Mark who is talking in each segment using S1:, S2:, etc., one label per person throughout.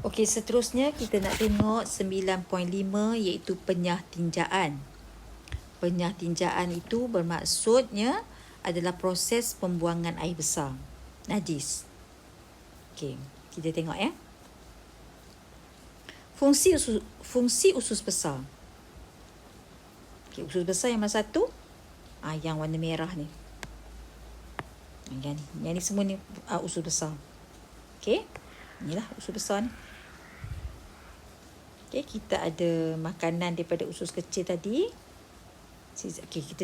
S1: Okey, seterusnya kita nak tengok 9.5 iaitu penyah tinjaan. Penyah tinjaan itu bermaksudnya adalah proses pembuangan air besar, najis. Okey, kita tengok ya. Fungsi usus besar. Okey, usus besar yang mana satu? Yang warna merah ni. Yang ni semua ni usus besar. Okey, inilah usus besar ni. Okey, kita ada makanan daripada usus kecil tadi. Okey, kita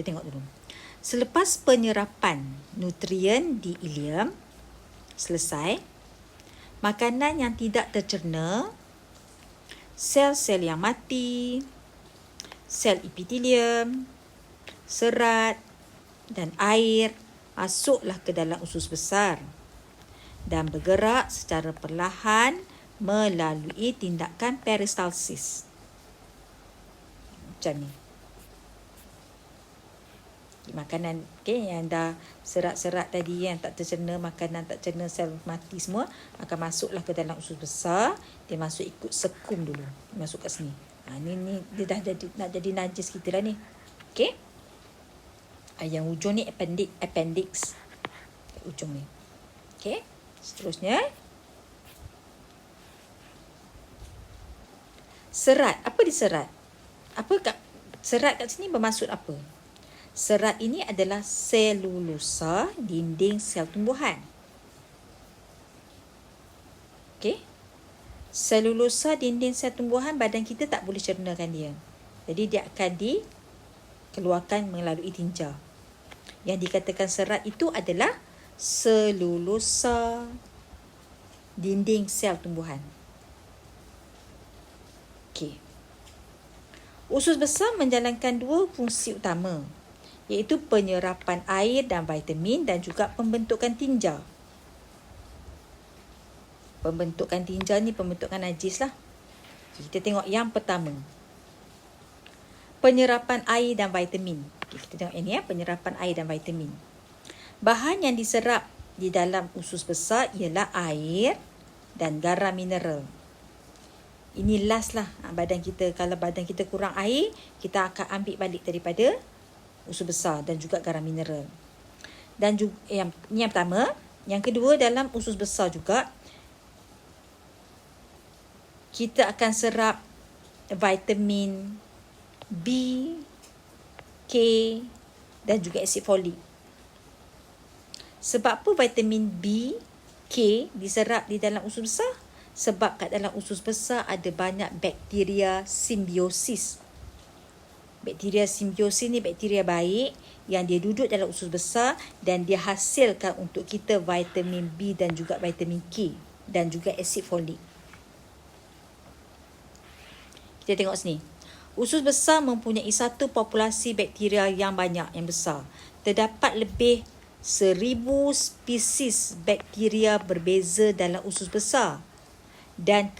S1: tengok dulu. Selepas penyerapan nutrien di ileum selesai, makanan yang tidak tercerna, sel-sel yang mati, sel epitelium, serat dan air masuklah ke dalam usus besar dan bergerak secara perlahan melalui tindakan peristalsis. Macam ni. Makanan yang dah serat-serat tadi yang tak tercerna, makanan tak cerna, sel mati semua akan masuklah ke dalam usus besar. Dia masuk ikut sekum dulu. Masuk kat sini. Ni dia dah nak jadi najis kita lah ni. Okey. Yang ujung ni appendix. Ujung ni. Okey. Seterusnya. Serat. Apa diserat? Serat kat sini bermaksud apa? Serat ini adalah selulosa dinding sel tumbuhan. Okey. Selulosa dinding sel tumbuhan, badan kita tak boleh cernakan dia. Jadi dia akan dikeluarkan melalui tinja. Yang dikatakan serat itu adalah selulosa dinding sel tumbuhan. Okey. Usus besar menjalankan dua fungsi utama, iaitu penyerapan air dan vitamin dan juga pembentukan tinja. Pembentukan tinja ni pembentukan najis lah. Kita tengok yang pertama. Penyerapan air dan vitamin. Kita tengok ini penyerapan air dan vitamin. Bahan yang diserap di dalam usus besar ialah air dan garam mineral. Ini last lah badan kita. Kalau badan kita kurang air, kita akan ambil balik daripada usus besar dan juga garam mineral. Dan juga yang pertama. Yang kedua, dalam usus besar juga kita akan serap vitamin B, K dan juga asid folik. Sebab apa vitamin B, K diserap di dalam usus besar? Sebab kat dalam usus besar ada banyak bakteria simbiosis. Bakteria simbiosis ni bakteria baik yang dia duduk dalam usus besar dan dia hasilkan untuk kita vitamin B dan juga vitamin K dan juga asid folik. Kita tengok sini. Usus besar mempunyai satu populasi bakteria yang banyak, yang besar. Terdapat lebih 1,000 spesies bakteria berbeza dalam usus besar. Dan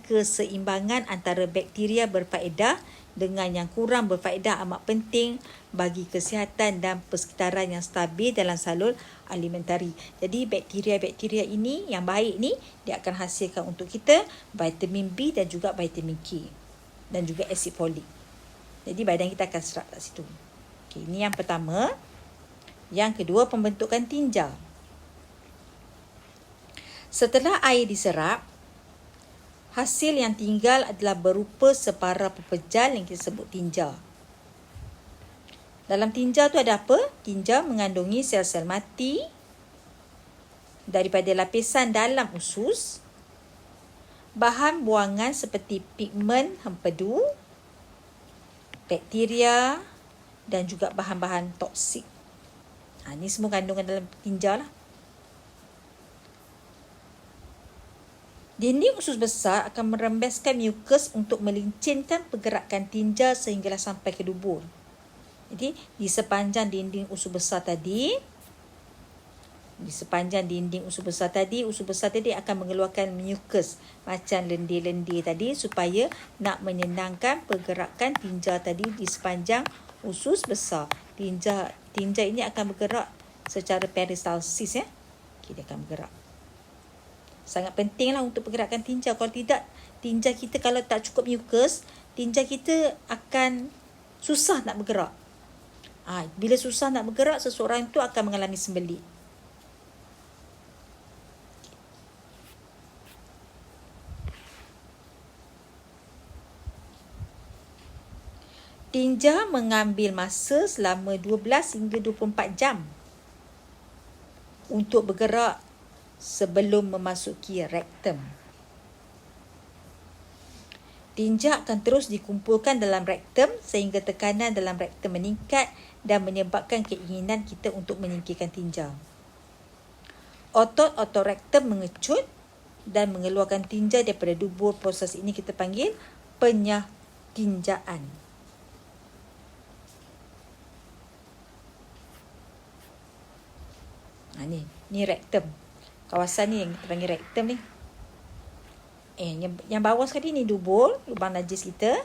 S1: keseimbangan antara bakteria berfaedah dengan yang kurang berfaedah amat penting bagi kesihatan dan persekitaran yang stabil dalam salur alimentari. Jadi bakteria-bakteria ini yang baik ni dia akan hasilkan untuk kita vitamin B dan juga vitamin K dan juga asid folik. Jadi badan kita akan serap kat situ. Okey, ini yang pertama. Yang kedua, pembentukan tinja. Setelah air diserap, hasil yang tinggal adalah berupa separa pepejal yang kita sebut tinja. Dalam tinja tu ada apa? Tinja mengandungi sel-sel mati daripada lapisan dalam usus, bahan buangan seperti pigmen hempedu, bakteria dan juga bahan-bahan toksik. Ini semua kandungan dalam tinja lah. Dinding usus besar akan merembeskan mukus untuk melincinkan pergerakan tinja sehinggalah sampai ke dubur. Jadi, di sepanjang dinding usus besar tadi, usus besar tadi akan mengeluarkan mukus macam lendir-lendir tadi supaya nak menyenangkan pergerakan tinja tadi di sepanjang usus besar. Tinja ini akan bergerak secara peristalsis ya. Dia akan bergerak. Sangat pentinglah untuk pergerakan tinja. Kalau tidak, tinja kita kalau tak cukup mucus, tinja kita akan susah nak bergerak. Bila susah nak bergerak, seseorang itu akan mengalami sembelit. Tinja mengambil masa selama 12 hingga 24 jam untuk bergerak sebelum memasuki rektum. Tinja akan terus dikumpulkan dalam rektum sehingga tekanan dalam rektum meningkat dan menyebabkan keinginan kita untuk menyingkirkan tinja. Otot-otot rektum mengecut dan mengeluarkan tinja daripada dubur. Proses ini kita panggil penyah tinjaan. Ni rektum. Kawasan ni yang kita panggil rektum ni. Yang bawah sekali ni dubur, lubang najis kita.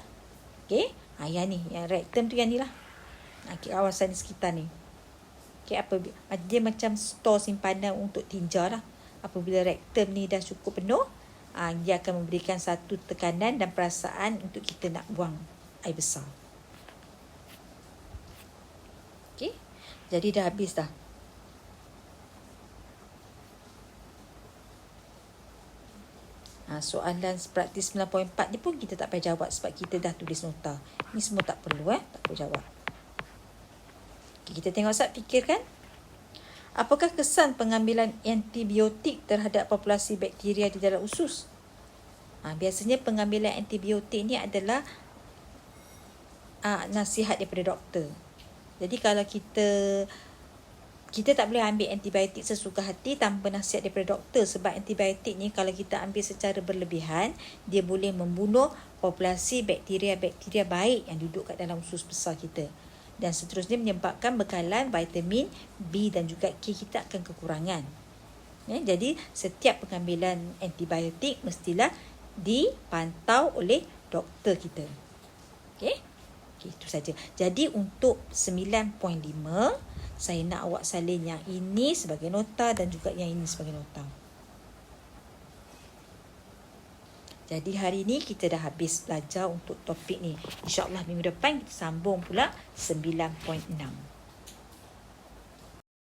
S1: Okey. Yang ni, yang rektum tu yang ni lah. Kawasan di sekitar ni. Okey, dia macam stor simpanan untuk tinja lah. Apabila rektum ni dah cukup penuh, dia akan memberikan satu tekanan dan perasaan untuk kita nak buang air besar. Okey. Jadi dah habis dah. Soalan praktis 9.4 ni pun kita tak payah jawab sebab kita dah tulis nota. Ni semua tak perlu tak perlu jawab. Okay, kita tengok Ustaz, fikirkan. Apakah kesan pengambilan antibiotik terhadap populasi bakteria di dalam usus? Biasanya pengambilan antibiotik ni adalah nasihat daripada doktor. Jadi kalau kita tak boleh ambil antibiotik sesuka hati tanpa nasihat daripada doktor, sebab antibiotik ni kalau kita ambil secara berlebihan, dia boleh membunuh populasi bakteria-bakteria baik yang duduk kat dalam usus besar kita, dan seterusnya menyebabkan bekalan vitamin B dan juga K kita akan kekurangan. Jadi setiap pengambilan antibiotik mestilah dipantau oleh doktor kita. Okey, itu saja. Jadi untuk 9.5, saya nak awak salin yang ini sebagai nota dan juga yang ini sebagai nota. Jadi hari ini kita dah habis belajar untuk topik ni. InsyaAllah minggu depan kita sambung pula 9.6.